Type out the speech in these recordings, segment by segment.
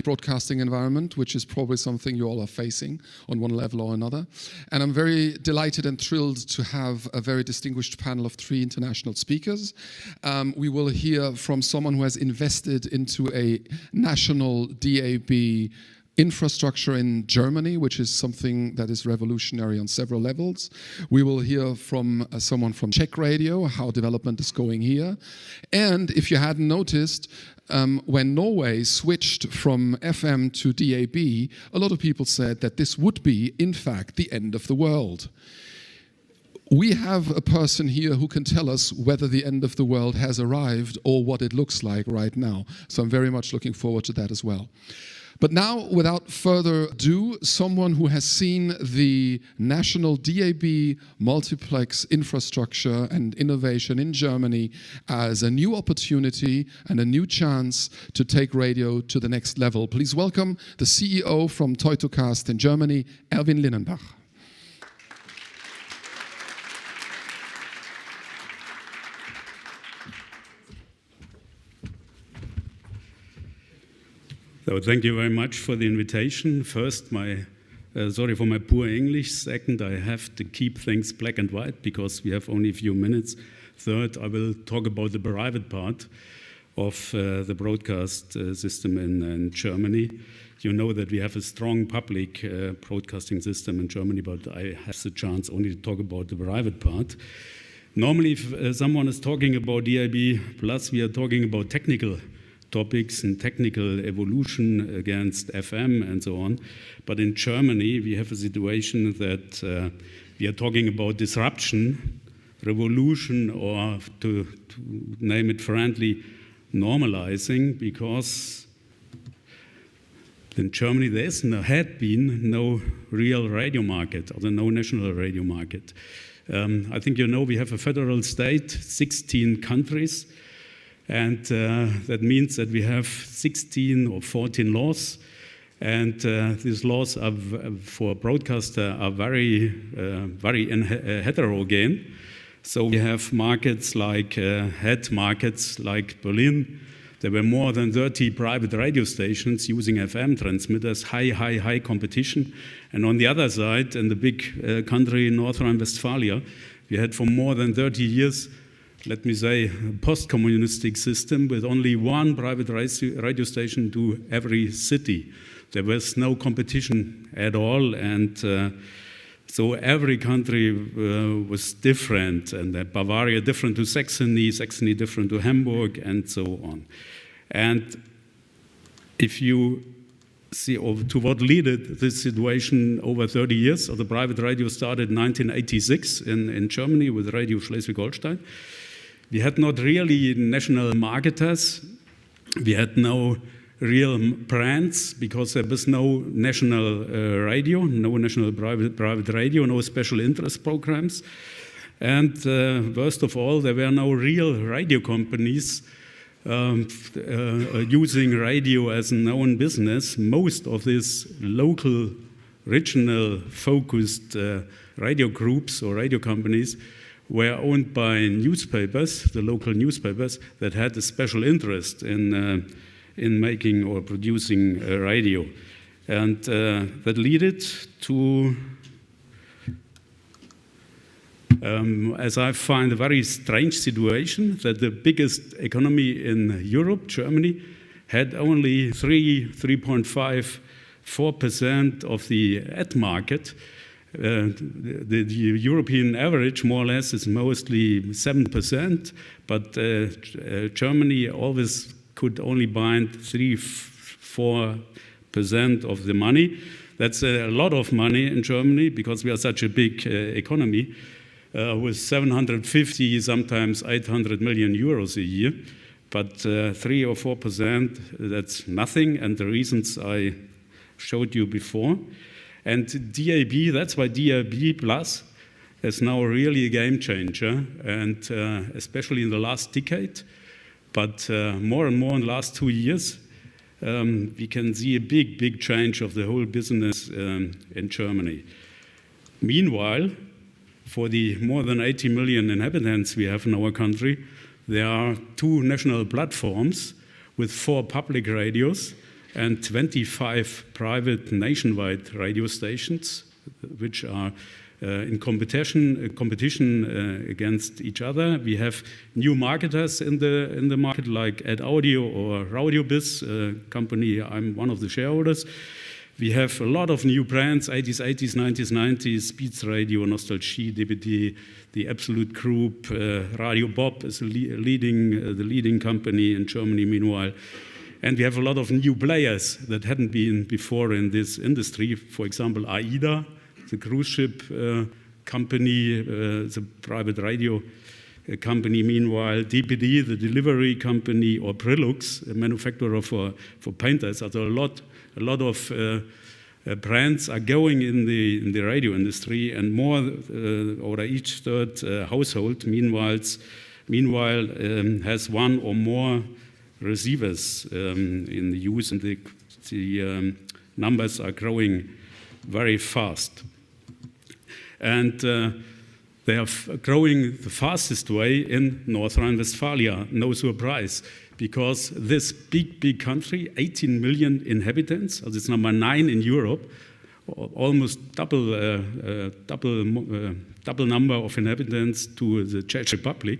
the broadcasting environment, which is probably something you all are facing on one level or another. And I'm very delighted and thrilled to have a very distinguished panel of 3 international speakers. We will hear from someone who has invested into a national DAB infrastructure in Germany, which is something that is revolutionary on several levels. We will hear from someone from Czech radio, how development is going here. And if you hadn't noticed, when Norway switched from FM to DAB, a lot of people said that this would be, in fact, the end of the world. We have a person here who can tell us whether the end of the world has arrived or what it looks like right now. So I'm very much looking forward to that as well. But now, without further ado, someone who has seen the national DAB multiplex infrastructure and innovation in Germany as a new opportunity and a new chance to take radio to the next level. Please welcome the CEO from Teutocast in Germany, Erwin Linnenbach. So thank you very much for the invitation. First, sorry for my poor English. Second, I have to keep things black and white because we have only a few minutes. Third, I will talk about the private part of the broadcast system in Germany. You know that we have a strong public broadcasting system in Germany, but I have the chance only to talk about the private part. Normally, if someone is talking about DAB+, we are talking about technical topics and technical evolution against FM and so on. But in Germany, we have a situation that we are talking about disruption, revolution, or to name it friendly, normalizing, because in Germany had been no real radio market, or no national radio market. I think you know we have a federal state, 16 countries, and that means that we have 16 or 14 laws, and these laws are, for broadcaster are very heterogeneous. So we have markets like head markets like Berlin. There were more than 30 private radio stations using FM transmitters, high competition. And on the other side, in the big country North Rhine-Westphalia, we had for more than 30 years, let me say, a post-communistic system with only one private radio station to every city. There was no competition at all, and so every country was different, and Bavaria different to Saxony, Saxony different to Hamburg, and so on. And if you see to what led this situation over 30 years, so the private radio started in 1986 in Germany with Radio Schleswig-Holstein. We had not really national marketers. We had no real brands because there was no national radio, no national private radio, no special interest programs. And worst of all, there were no real radio companies using radio as a known business. Most of these local, regional focused radio groups or radio companies were owned by newspapers, the local newspapers, that had a special interest in making or producing radio. And that led to, as I find, a very strange situation that the biggest economy in Europe, Germany, had only 3.54% of the ad market. The European average, more or less, is mostly 7%, but Germany always could only bind 3-4% of the money. That's a lot of money in Germany because we are such a big economy with 750, sometimes 800 million euros a year. But 3 or 4%, that's nothing, and the reasons I showed you before. And DAB, that's why DAB Plus is now really a game changer, and especially in the last decade, but more and more in the last 2 years, we can see a big change of the whole business in Germany. Meanwhile, for the more than 80 million inhabitants we have in our country, there are 2 national platforms with 4 public radios and 25 private nationwide radio stations, which are in competition against each other. We have new marketers in the market, like Ad Audio or Radiodays, company I'm one of the shareholders. We have a lot of new brands, 80s, 90s, 90s, Beats Radio, Nostalgie, DBD, the Absolute Group, Radio Bob is the leading company in Germany meanwhile. And we have a lot of new players that hadn't been before in this industry. For example, AIDA, the cruise ship company, the private radio company meanwhile, DPD, the delivery company, or Prelux, a manufacturer for painters. So a lot of brands are going in the radio industry, and more, or each third household meanwhile has one or more receivers in the use, and the numbers are growing very fast. And they are growing the fastest way in North Rhine-Westphalia, no surprise, because this big country, 18 million inhabitants, it's number 9 in Europe, almost double number of inhabitants to the Czech Republic,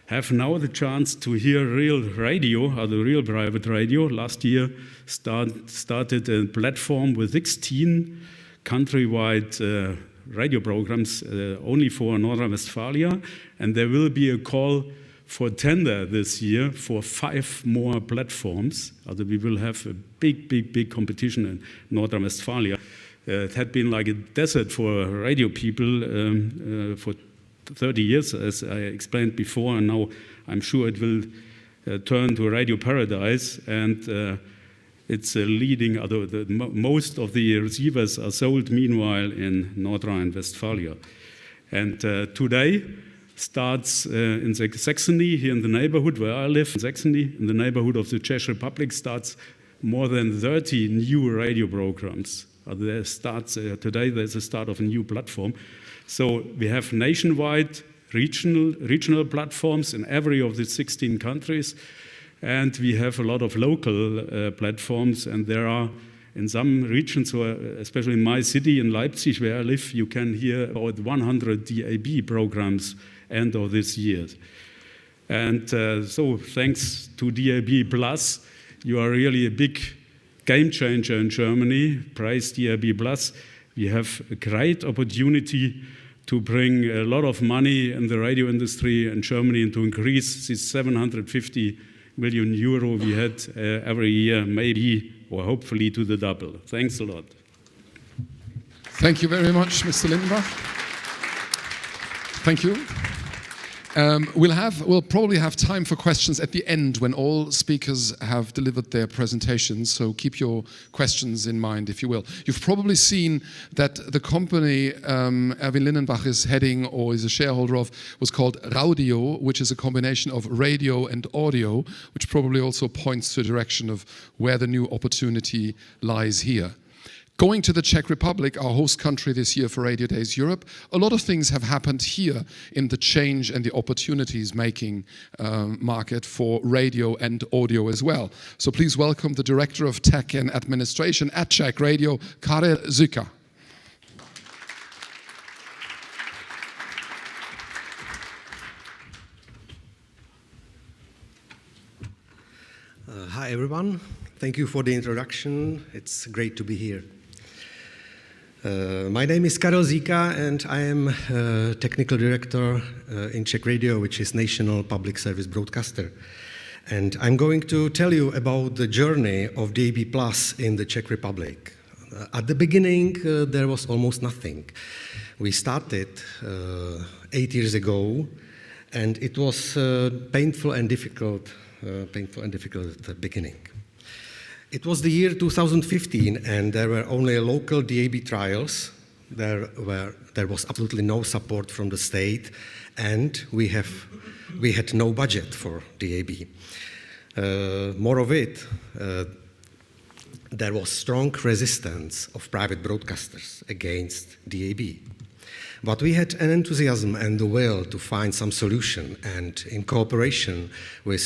have now the chance to hear real radio, or the real private radio. Last year started a platform with 16 countrywide radio programs only for North Rhine-Westphalia, and there will be a call for tender this year for 5 more platforms. We will have a big competition in North Rhine-Westphalia. It had been like a desert for radio people for 30 years, as I explained before, and now I'm sure it will turn to a radio paradise, and it's leading, most of the receivers are sold meanwhile in North Rhine-Westphalia. And today starts in Saxony, here in the neighborhood where I live, in Saxony, in the neighborhood of the Czech Republic, starts more than 30 new radio programs. Today there's a start of a new platform. So we have nationwide, regional platforms in every of the 16 countries, and we have a lot of local platforms, and there are in some regions, especially in my city, in Leipzig, where I live, you can hear about 100 DAB programs end of this year. And so thanks to DAB+, you are really a big game changer in Germany, price DAB+. We have a great opportunity to bring a lot of money in the radio industry in Germany and to increase this 750 million euro we had every year, maybe or hopefully to the double. Thanks a lot. Thank you very much, Mr. Linnenbach. Thank you. We'll probably have time for questions at the end when all speakers have delivered their presentations, so keep your questions in mind, if you will. You've probably seen that the company Erwin Linnenbach is heading or is a shareholder of was called Raudio, which is a combination of radio and audio, which probably also points to a direction of where the new opportunity lies here. Going to the Czech Republic, our host country this year for Radiodays Europe, a lot of things have happened here in the change and the opportunities making market for radio and audio as well. So please welcome the Director of Tech and Administration at Czech Radio, Karel Zýka. Hi everyone, thank you for the introduction. It's great to be here. My name is Karel Zýka, and I am Technical Director in Czech Radio, which is national public service broadcaster. And I'm going to tell you about the journey of DAB+ in the Czech Republic. At the beginning, there was almost nothing. We started 8 years ago, and it was painful and difficult at the beginning. It was the year 2015, and there were only local DAB trials. There was absolutely no support from the state, and we had no budget for DAB. More of it, there was strong resistance of private broadcasters against DAB. But we had an enthusiasm and the will to find some solution, and in cooperation with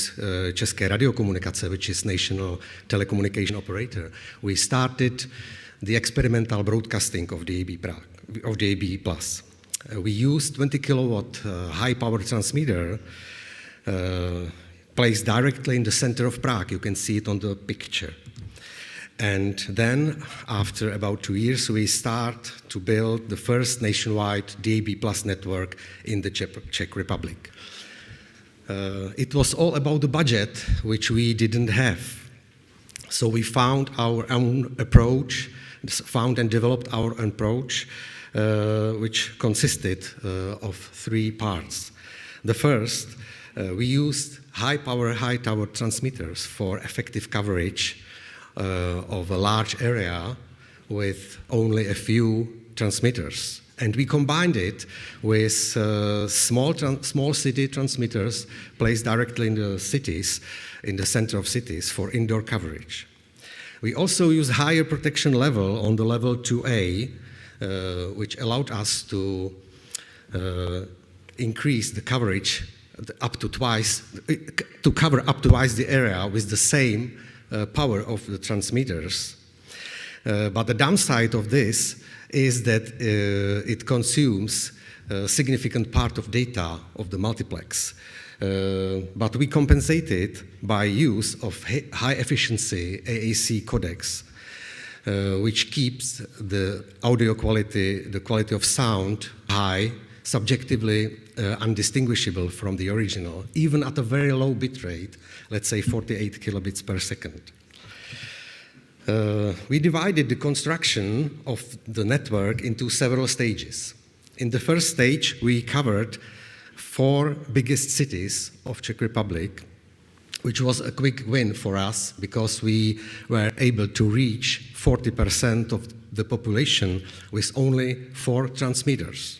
České radiokomunikace, which is national telecommunication operator, we started the experimental broadcasting of DAB+. We used 20 kilowatt high power transmitter placed directly in the center of Prague. You can see it on the picture. And then, after about 2 years, we start to build the first nationwide DAB+ network in the Czech Republic. It was all about the budget, which we didn't have. So we found our own approach, found and developed our own approach, which consisted of 3 parts. The first, we used high-power, high-tower transmitters for effective coverage of a large area with only a few transmitters. And we combined it with small city transmitters placed directly in the cities, in the center of cities, for indoor coverage. We also used higher protection level on the level 2A, which allowed us to increase the coverage up to twice, to cover up to twice the area with the same power of the transmitters. But the downside of this is that it consumes a significant part of data of the multiplex. But we compensate it by use of high efficiency AAC codecs, which keeps the audio quality, the quality of sound high, subjectively undistinguishable from the original, even at a very low bit rate, let's say 48 kilobits per second. We divided the construction of the network into several stages. In the first stage, we covered 4 biggest cities of Czech Republic, which was a quick win for us because we were able to reach 40% of the population with only 4 transmitters.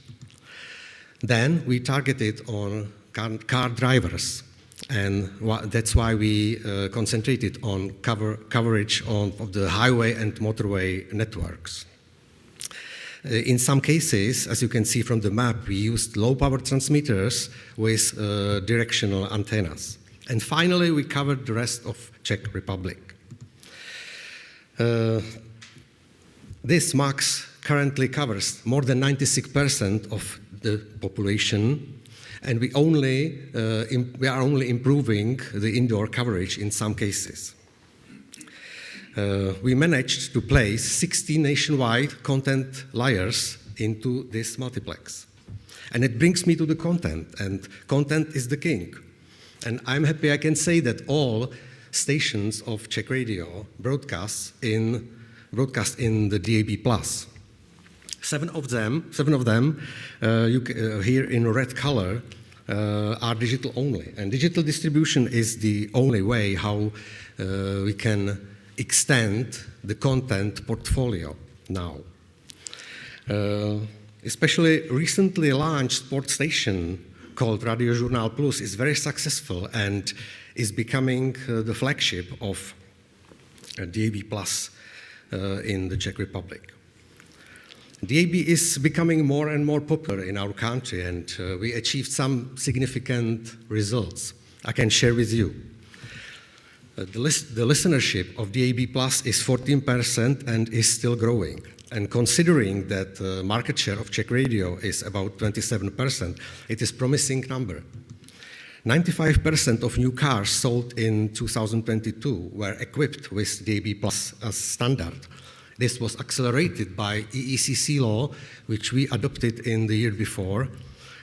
Then we targeted on car drivers, and that's why we concentrated on coverage of the highway and motorway networks. In some cases, as you can see from the map, we used low-power transmitters with directional antennas. And finally, we covered the rest of Czech Republic. This MAX currently covers more than 96% of the population, and we are only improving the indoor coverage in some cases. We managed to place 60 nationwide content layers into this multiplex. And it brings me to the content, and content is the king. And I'm happy I can say that all stations of Czech radio broadcast in the DAB+. 7 of them here in red color, are digital only. And digital distribution is the only way how we can extend the content portfolio now. Especially recently launched sport station called Radiožurnál Plus is very successful and is becoming the flagship of DAB+ in the Czech Republic. DAB is becoming more and more popular in our country, and we achieved some significant results I can share with you. The listenership of DAB+ is 14% and is still growing. And considering that the market share of Czech radio is about 27%, it is a promising number. 95% of new cars sold in 2022 were equipped with DAB+ as standard. This was accelerated by EECC law, which we adopted in the year before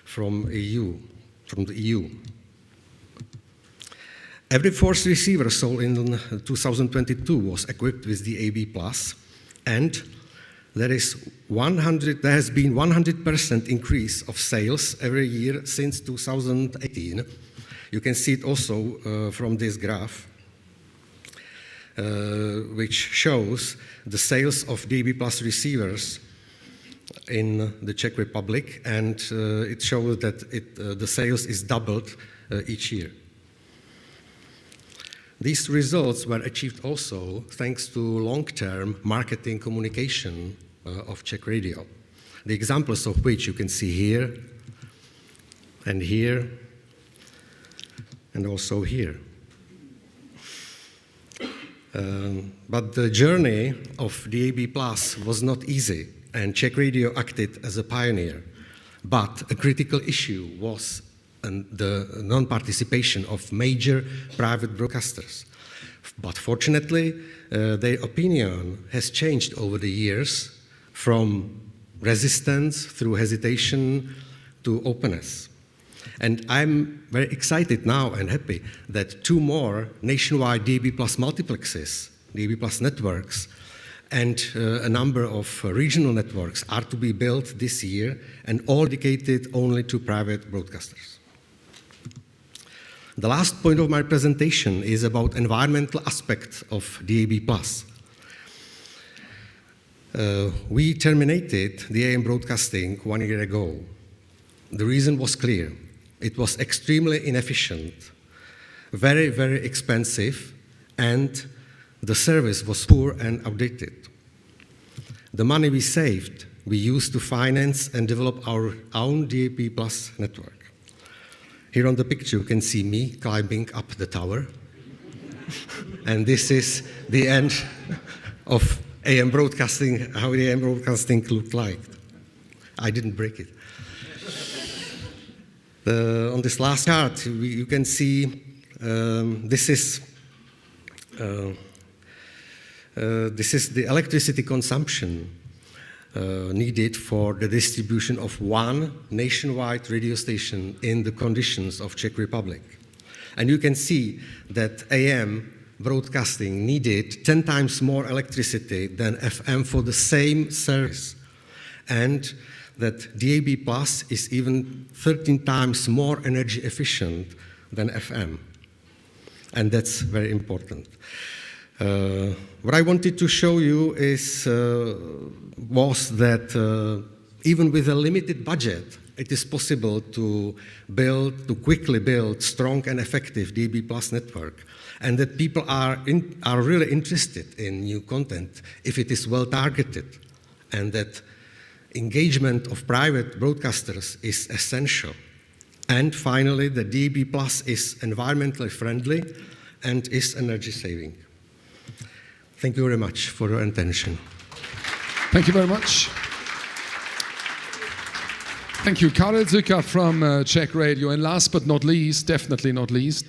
from the EU. Every 4th receiver sold in 2022 was equipped with DAB+, and there has been 100% increase of sales every year since 2018. You can see it also from this graph, which shows the sales of DAB+ receivers in the Czech Republic, and it shows that the sales is doubled each year. These results were achieved also thanks to long-term marketing communication of Czech radio. the examples of which you can see here, and here, and also here. But the journey of DAB+ was not easy, and Czech Radio acted as a pioneer. But a critical issue was the non-participation of major private broadcasters. But fortunately, their opinion has changed over the years from resistance through hesitation to openness. And I'm very excited now and happy that 2 more nationwide DAB+ multiplexes, DAB+ networks, and a number of regional networks are to be built this year, and all dedicated only to private broadcasters. The last point of my presentation is about environmental aspects of DAB+. We terminated the AM broadcasting 1 year ago. The reason was clear. It was extremely inefficient, very, very expensive, and the service was poor and outdated. The money we saved, we used to finance and develop our own DAB+ network. Here on the picture, you can see me climbing up the tower. And this is the end of AM broadcasting, how the AM broadcasting looked like. I didn't break it. On this last chart, you can see this is the electricity consumption needed for the distribution of one nationwide radio station in the conditions of Czech Republic. And you can see that AM broadcasting needed 10 times more electricity than FM for the same service. And that DAB+ is even 13 times more energy efficient than FM. And that's very important. What I wanted to show you was that even with a limited budget, it is possible to quickly build strong and effective DAB+ network, and that people are really interested in new content if it is well targeted, and that engagement of private broadcasters is essential. And finally, the DAB+ is environmentally friendly and is energy saving. Thank you very much for your attention. Thank you very much. Thank you, Karel Zýka from Czech Radio. And last but not least, definitely not least,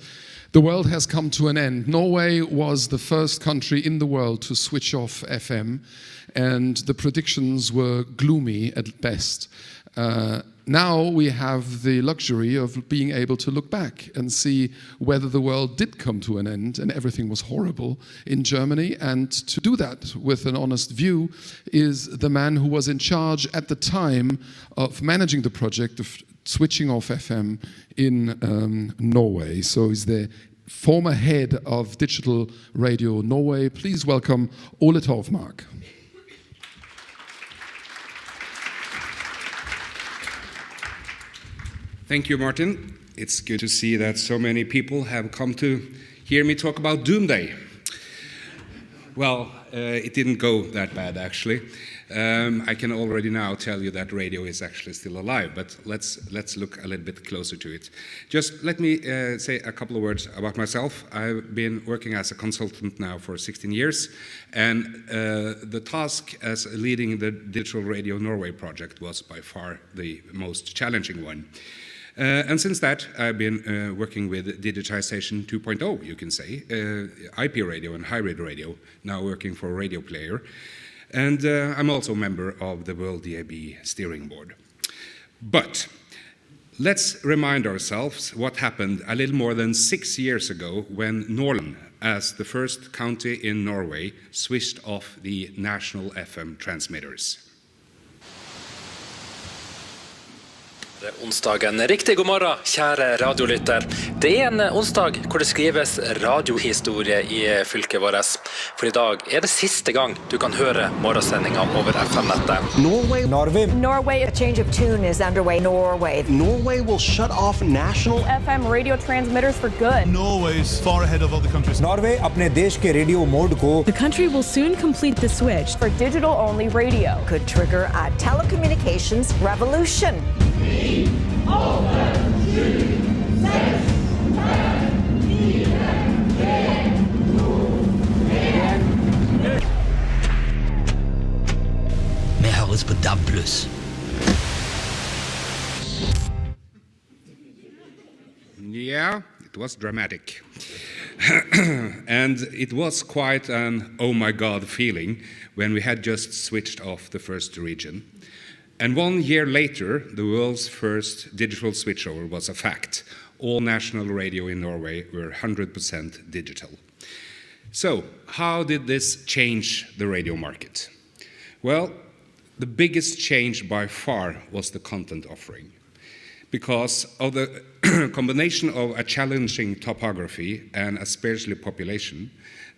the world has come to an end. Norway was the first country in the world to switch off FM, and the predictions were gloomy at best. Now we have the luxury of being able to look back and see whether the world did come to an end and everything was horrible in Germany. And to do that with an honest view is the man who was in charge at the time of managing the project of switching off FM in Norway. So he's the former head of Digital Radio Norway. Please welcome Ole Torvmark. Thank you, Martin. It's good to see that so many people have come to hear me talk about Doomsday. Well, it didn't go that bad, actually. I can already now tell you that radio is actually still alive, but let's look a little bit closer to it. Just let me say a couple of words about myself. I've been working as a consultant now for 16 years, and the task as leading the Digital Radio Norway project was by far the most challenging one. And since that, I've been working with digitization 2.0, you can say, IP radio and hybrid radio, now working for Radio Player. And I'm also a member of the World DAB Steering Board. But let's remind ourselves what happened a little more than 6 years ago when Nordland, as the first county in Norway, switched off the national FM transmitters. Onsdagen. Riktig god morgen, kjære radiolytter. Det en onsdag hvor det skrives radiohistorie i fylket vårt. For i dag det siste gang du kan høre morgensendingen over FM-nettet. Norway, a change of tune is underway. Norway will shut off national FM radio transmitters for good. Norway's far ahead of other countries. Norway अपने देश के radio mode को The country will soon complete the switch for digital-only radio. Could trigger a telecommunications revolution. Vi høres på DAB+. Yeah, it was dramatic. And it was quite an oh my god feeling when we had just switched off the first region. And 1 year later, the world's first digital switchover was a fact. All national radio in Norway were 100% digital. So, how did this change the radio market? Well, the biggest change by far was the content offering. Because of the combination of a challenging topography and a sparsely population,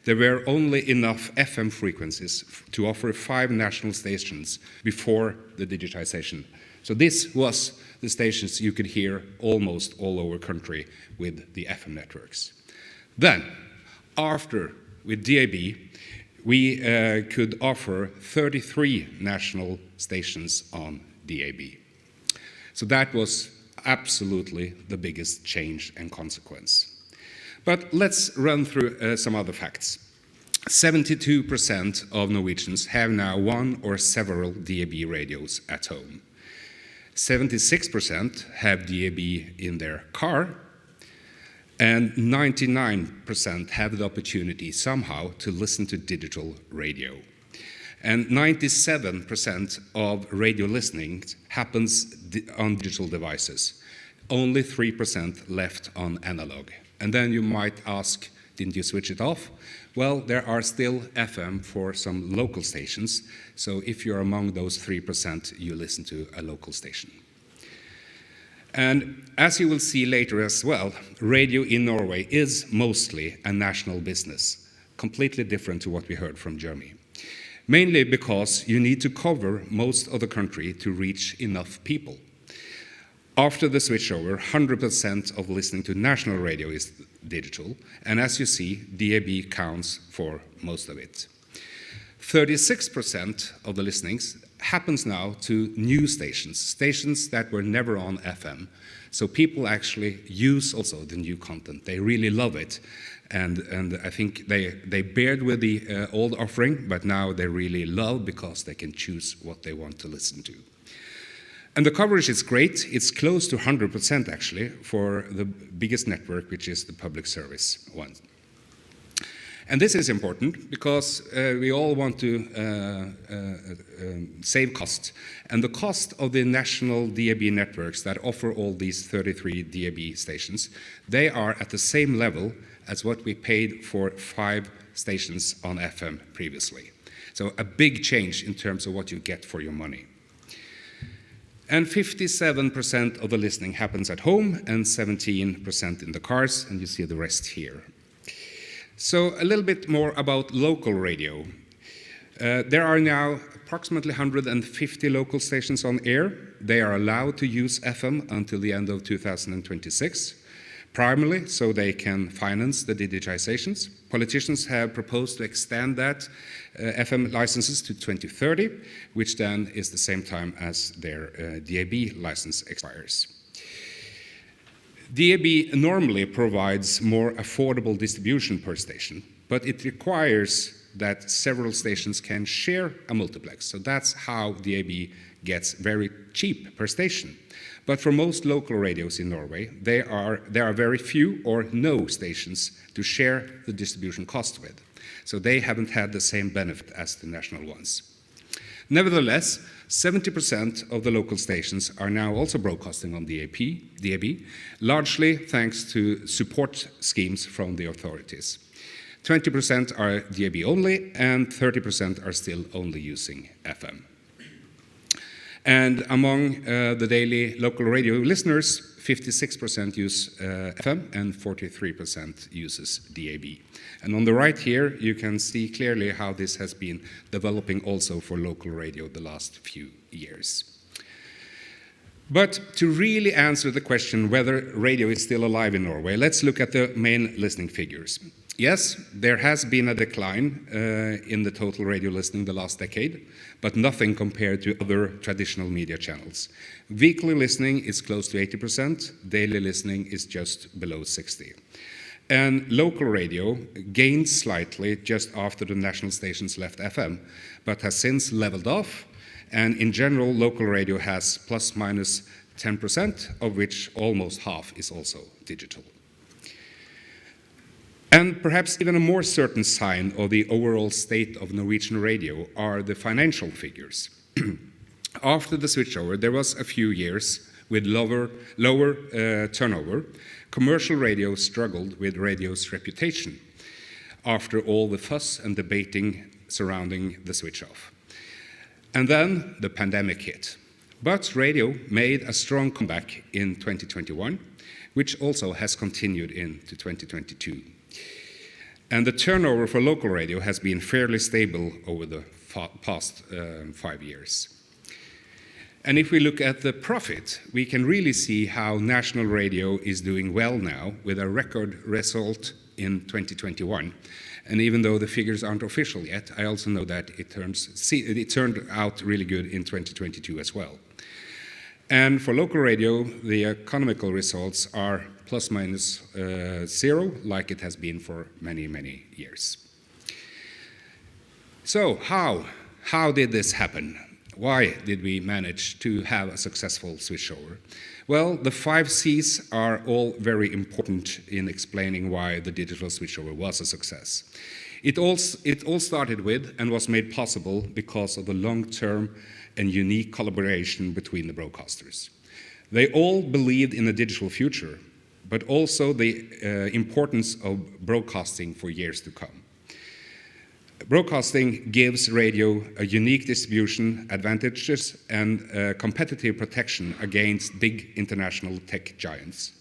there were only enough FM frequencies to offer 5 national stations before the digitization. So this was the stations you could hear almost all over country with the FM networks. Then, after, with DAB, we could offer 33 national stations on DAB. So that was absolutely the biggest change and consequence. But let's run through some other facts. 72% of Norwegians have now one or several DAB radios at home. 76% have DAB in their car, and 99% have the opportunity somehow to listen to digital radio. And 97% of radio listening happens on digital devices. Only 3% left on analog. And then you might ask, didn't you switch it off? Well, there are still FM for some local stations, so if you're among those 3%, you listen to a local station. And as you will see later as well, radio in Norway is mostly a national business, completely different to what we heard from Germany. Mainly because you need to cover most of the country to reach enough people. After the switchover, 100% of listening to national radio is digital, and as you see, DAB counts for most of it. 36% of the listenings happens now to new stations, stations that were never on FM. So people actually use also the new content. They really love it, and I think they bared with the old offering, but now they really love because they can choose what they want to listen to. And the coverage is great. It's close to 100% actually for the biggest network, which is the public service one. And this is important because we all want to save cost. And the cost of the national DAB networks that offer all these 33 DAB stations, they are at the same level as what we paid for 5 stations on FM previously. So a big change in terms of what you get for your money. And 57% of the listening happens at home and 17% in the cars, and you see the rest here. So a little bit more about local radio. There are now approximately 150 local stations on air. They are allowed to use FM until the end of 2026, primarily so they can finance the digitizations. Politicians have proposed to extend that FM licenses to 2030, which then is the same time as their DAB license expires. DAB normally provides more affordable distribution per station, but it requires that several stations can share a multiplex. So that's how DAB gets very cheap per station. But for most local radios in Norway, there are very few or no stations to share the distribution cost with. So they haven't had the same benefit as the national ones. Nevertheless, 70% of the local stations are now also broadcasting on DAB, largely thanks to support schemes from the authorities. 20% are DAB only, and 30% are still only using FM. And among the daily local radio listeners, 56% use FM and 43% uses DAB. And on the right here, you can see clearly how this has been developing also for local radio the last few years. But to really answer the question whether radio is still alive in Norway, let's look at the main listening figures. Yes, there has been a decline in the total radio listening the last decade, but nothing compared to other traditional media channels. Weekly listening is close to 80%, daily listening is just below 60%. And local radio gained slightly just after the national stations left FM, but has since leveled off, and in general, local radio has plus minus 10%, of which almost half is also digital. And perhaps even a more certain sign of the overall state of Norwegian radio are the financial figures. After the switchover, there was a few years with lower turnover. Commercial radio struggled with radio's reputation after all the fuss and debating surrounding the switch-off. And then the pandemic hit. But radio made a strong comeback in 2021, which also has continued into 2022. And the turnover for local radio has been fairly stable over the past 5 years. And if we look at the profit, we can really see how national radio is doing well now with a record result in 2021. And even though the figures aren't official yet, I also know that it turned out really good in 2022 as well. And for local radio, the economical results are plus minus 0, like it has been for many, many years. So how did this happen? Why did we manage to have a successful switchover? Well, the 5 C's are all very important in explaining why the digital switchover was a success. It all started with and was made possible because of the long-term and unique collaboration between the broadcasters. They all believed in a digital future, but also the importance of broadcasting for years to come. Broadcasting gives radio a unique distribution advantages and competitive protection against big international tech giants.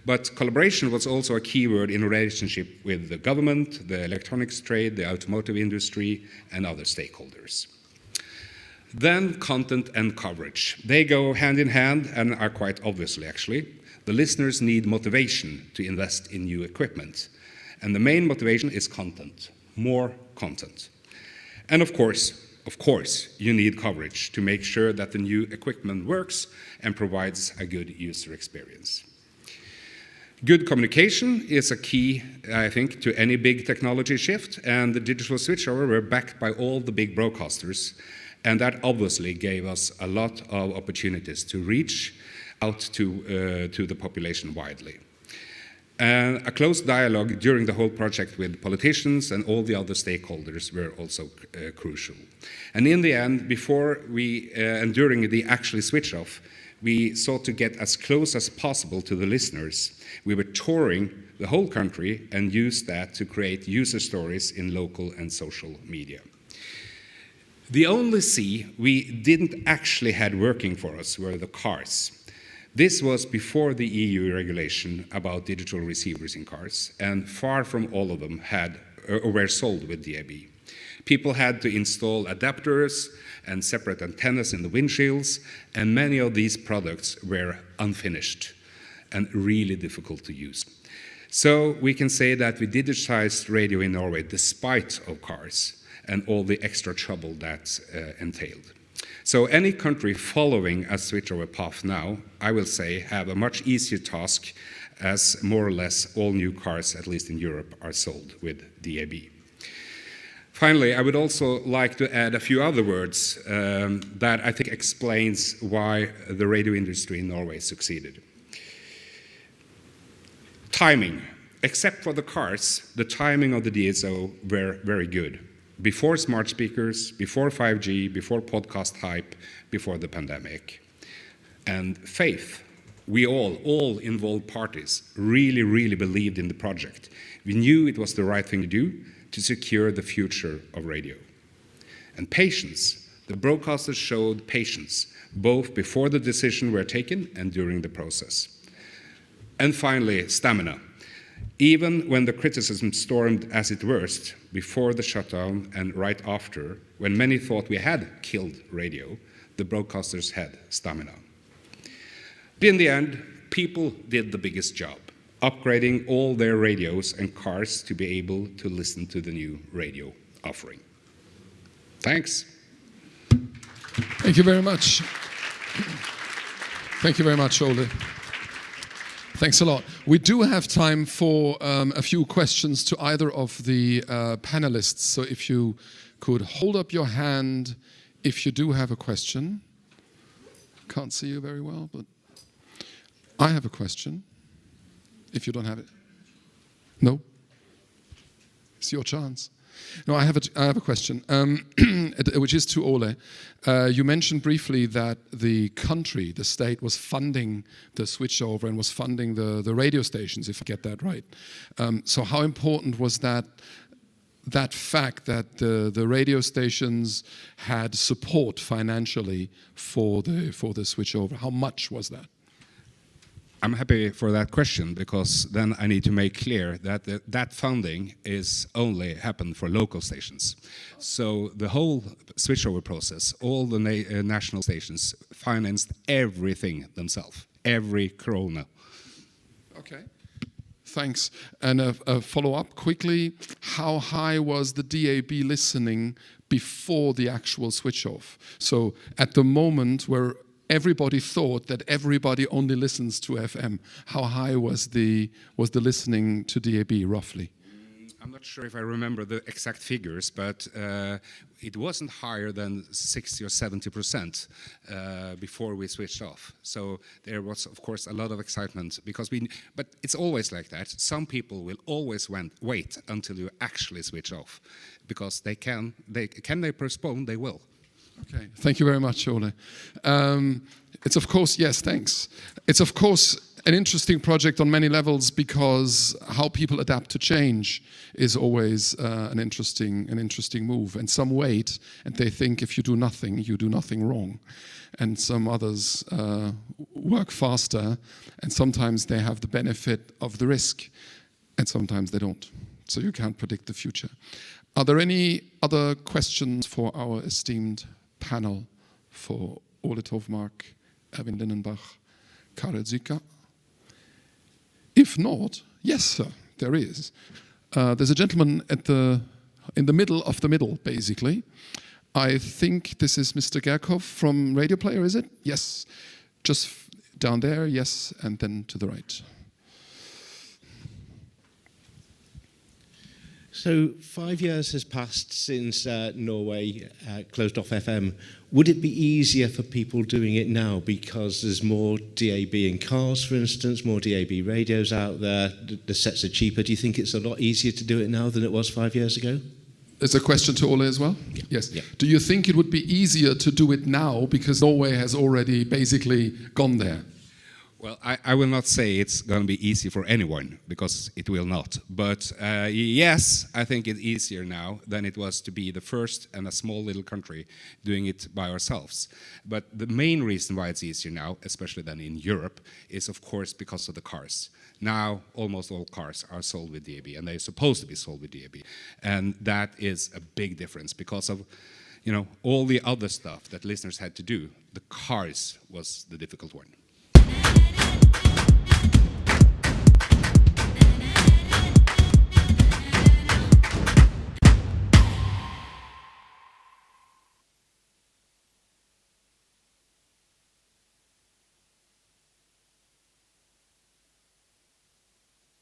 But collaboration was also a key word in relationship with the government, the electronics trade, the automotive industry, and other stakeholders. Then content and coverage. They go hand in hand and are quite obviously actually. The listeners need motivation to invest in new equipment. And the main motivation is content, more content. And of course, you need coverage to make sure that the new equipment works and provides a good user experience. Good communication is a key, I think, to any big technology shift, and the digital switchover were backed by all the big broadcasters, and that obviously gave us a lot of opportunities to reach out to the population widely. And a close dialogue during the whole project with politicians and all the other stakeholders were also crucial. And in the end, before we and during the actual switch off, we sought to get as close as possible to the listeners. We were touring the whole country and used that to create user stories in local and social media. The only C we didn't actually had working for us were the cars. This was before the EU regulation about digital receivers in cars, and far from all of them were sold with DAB. People had to install adapters and separate antennas in the windshields, and many of these products were unfinished and really difficult to use. So we can say that we digitized radio in Norway despite of cars and all the extra trouble that entailed. So any country following a switchover path now, I will say, have a much easier task as more or less all new cars, at least in Europe, are sold with DAB. Finally, I would also like to add a few other words that I think explains why the radio industry in Norway succeeded. Timing. Except for the cars, the timing of the DSO were very good. Before smart speakers, before 5G, before podcast hype, before the pandemic. And faith. We all involved parties, really believed in the project. We knew it was the right thing to do to secure the future of radio. And patience. The broadcasters showed patience. both before the decision were taken and during the process. And finally, stamina. Even when the criticism stormed as it worst, before the shutdown and right after, when many thought we had killed radio, the broadcasters had stamina. In the end, people did the biggest job, upgrading all their radios and cars to be able to listen to the new radio offering. Thanks. Thank you very much. Thank you very much, Ole. Thanks a lot. We do have time for a few questions to either of the panelists. So if you could hold up your hand if you do have a question. Can't see you very well, but I have a question. If you don't have it. No? It's your chance. No, I have a question, which is to Ole. You mentioned briefly that the country, the state, was funding the switchover and was funding the radio stations, if I get that right. So how important was that fact that the radio stations had support financially for the switchover? How much was that? I'm happy for that question, because then I need to make clear that that funding is only happened for local stations. So the whole switchover process, all the national stations financed everything themselves, every krona. Okay, thanks. And a follow-up quickly, how high was the DAB listening before the actual switch-off? So at the moment where everybody thought that everybody only listens to FM, how high was the listening to DAB roughly? I'm not sure if I remember the exact figures, but it wasn't higher than 60 or 70% before we switched off. So there was, of course, a lot of excitement but it's always like that. Some people will always wait until you actually switch off, because they postpone, they will. Okay, thank you very much, Ole. It's of course, yes, thanks. It's of course an interesting project on many levels, because how people adapt to change is always an interesting move. And some wait and they think if you do nothing wrong. And some others work faster, and sometimes they have the benefit of the risk, and sometimes they don't. So you can't predict the future. Are there any other questions for our esteemed panel, for Ole Torvmark, Erwin Linnenbach, Karel Zýka? If not, yes, sir, there is. There's a gentleman in the middle of the middle, basically. I think this is Mr. Gerkov from Radio Player, is it? Yes. Just down there, yes, and then to the right. So 5 years has passed since Norway closed off FM. Would it be easier for people doing it now because there's more DAB in cars, for instance, more DAB radios out there, the sets are cheaper? Do you think it's a lot easier to do it now than it was 5 years ago? There's a question to Ole as well? Yeah. Yes. Yeah. Do you think it would be easier to do it now because Norway has already basically gone there? Well, I will not say it's going to be easy for anyone, because it will not. But yes, I think it's easier now than it was to be the first and a small little country doing it by ourselves. But the main reason why it's easier now, especially than in Europe, is of course because of the cars. Now almost all cars are sold with DAB, and they're supposed to be sold with DAB. And that is a big difference because of all the other stuff that listeners had to do. The cars was the difficult one.